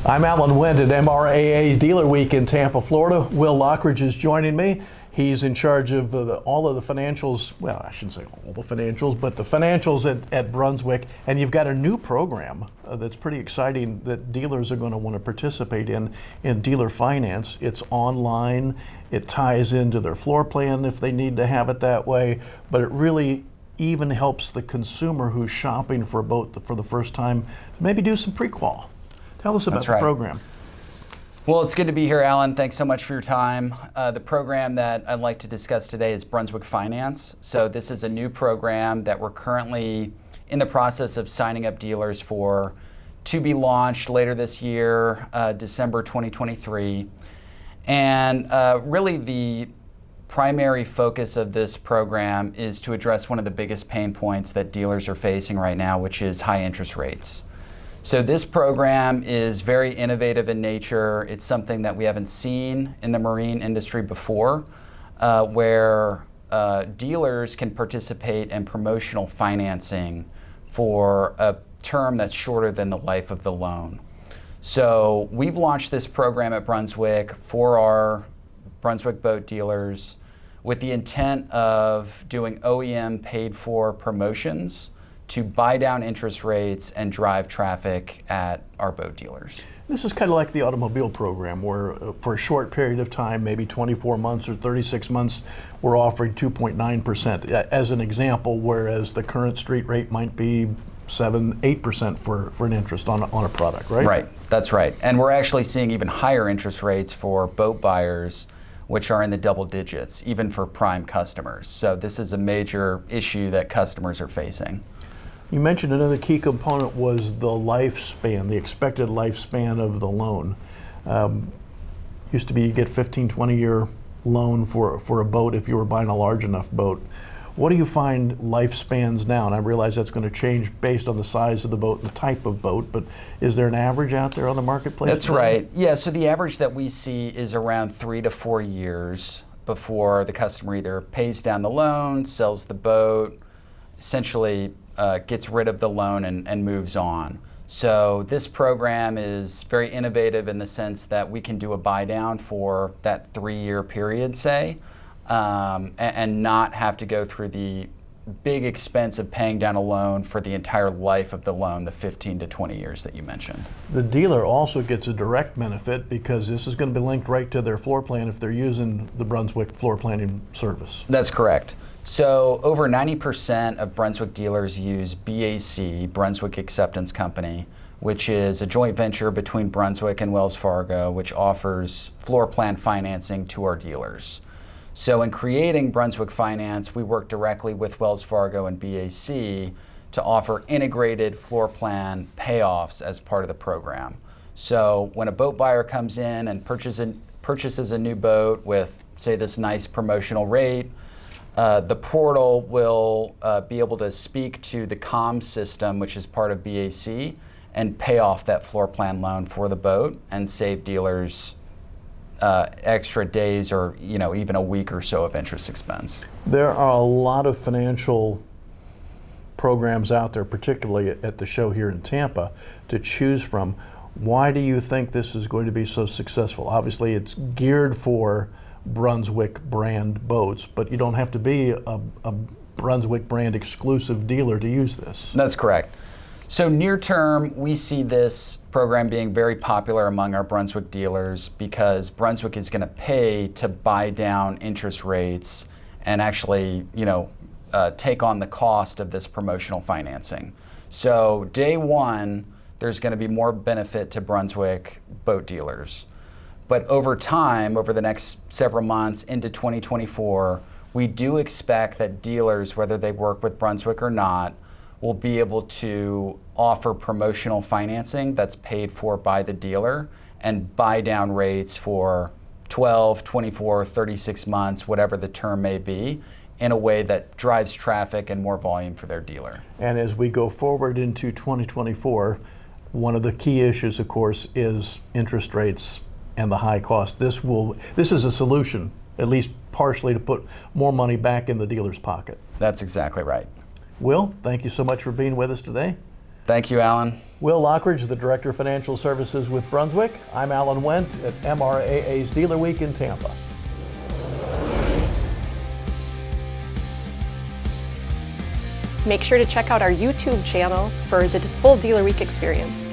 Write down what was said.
I'm Alan Wendt at MRAA Dealer Week in Tampa, Florida. Will Lockridge is joining me. He's in charge of all of the financials, well, I shouldn't say all the financials, but the financials at Brunswick. And you've got a new program that's pretty exciting that dealers are going to want to participate in dealer finance. It's online. It ties into their floor plan if they need to have it that way, but it really even helps the consumer who's shopping for a boat for the first time to maybe do some pre-qual. Tell us about the program. Well, it's good to be here, Alan. Thanks so much for your time. The program that I'd like to discuss today is Brunswick Finance. So this is a new program that we're currently in the process of signing up dealers for, to be launched later this year, December 2023. And really the primary focus of this program is to address one of the biggest pain points that dealers are facing right now, which is high interest rates. So this program is very innovative in nature. It's something that we haven't seen in the marine industry before, where dealers can participate in promotional financing for a term that's shorter than the life of the loan. So we've launched this program at Brunswick for our Brunswick boat dealers with the intent of doing OEM paid for promotions to buy down interest rates and drive traffic at our boat dealers. This is kind of like the automobile program where for a short period of time, maybe 24 months or 36 months, we're offering 2.9% as an example, whereas the current street rate might be 7-8% for an interest on a product, right? Right, that's right. And we're actually seeing even higher interest rates for boat buyers, which are in the double digits, even for prime customers. So this is a major issue that customers are facing. You mentioned another key component was the lifespan, the expected lifespan of the loan. Used to be you get 15, 20-year loan for a boat if you were buying a large enough boat. What do you find lifespans now? And I realize that's going to change based on the size of the boat and the type of boat, but is there an average out there on the marketplace? That's right. Yeah, so the average that we see is around 3 to 4 years before the customer either pays down the loan, sells the boat, essentially gets rid of the loan and moves on. So this program is very innovative in the sense that we can do a buy down for that 3-year period, say, and not have to go through the big expense of paying down a loan for the entire life of the loan, the 15 to 20 years that you mentioned. The dealer also gets a direct benefit because this is going to be linked right to their floor plan if they're using the Brunswick floor planning service. That's correct. So over 90% of Brunswick dealers use BAC, Brunswick Acceptance Company, which is a joint venture between Brunswick and Wells Fargo, which offers floor plan financing to our dealers. So in creating Brunswick Finance, we work directly with Wells Fargo and BAC to offer integrated floor plan payoffs as part of the program. So when a boat buyer comes in and purchases a new boat with, say, this nice promotional rate, the portal will be able to speak to the comms system, which is part of BAC, and pay off that floor plan loan for the boat and save dealers extra days or even a week or so of interest expense. There are a lot of financial programs out there, particularly at the show here in Tampa, to choose from. Why do you think this is going to be so successful? Obviously, it's geared for Brunswick brand boats, but you don't have to be a Brunswick brand exclusive dealer to use this. That's correct. So near term, we see this program being very popular among our Brunswick dealers because Brunswick is going to pay to buy down interest rates and actually, take on the cost of this promotional financing. So day one, there's going to be more benefit to Brunswick boat dealers. But over time, over the next several months into 2024, we do expect that dealers, whether they work with Brunswick or not, will be able to offer promotional financing that's paid for by the dealer and buy down rates for 12, 24, 36 months, whatever the term may be, in a way that drives traffic and more volume for their dealer. And as we go forward into 2024, one of the key issues, of course, is interest rates and the high cost. This is a solution, at least partially, to put more money back in the dealer's pocket. That's exactly right. Will, thank you so much for being with us today. Thank you, Alan. Will Lockridge, the Director of Financial Services with Brunswick. I'm Alan Wendt at MRAA's Dealer Week in Tampa. Make sure to check out our YouTube channel for the full Dealer Week experience.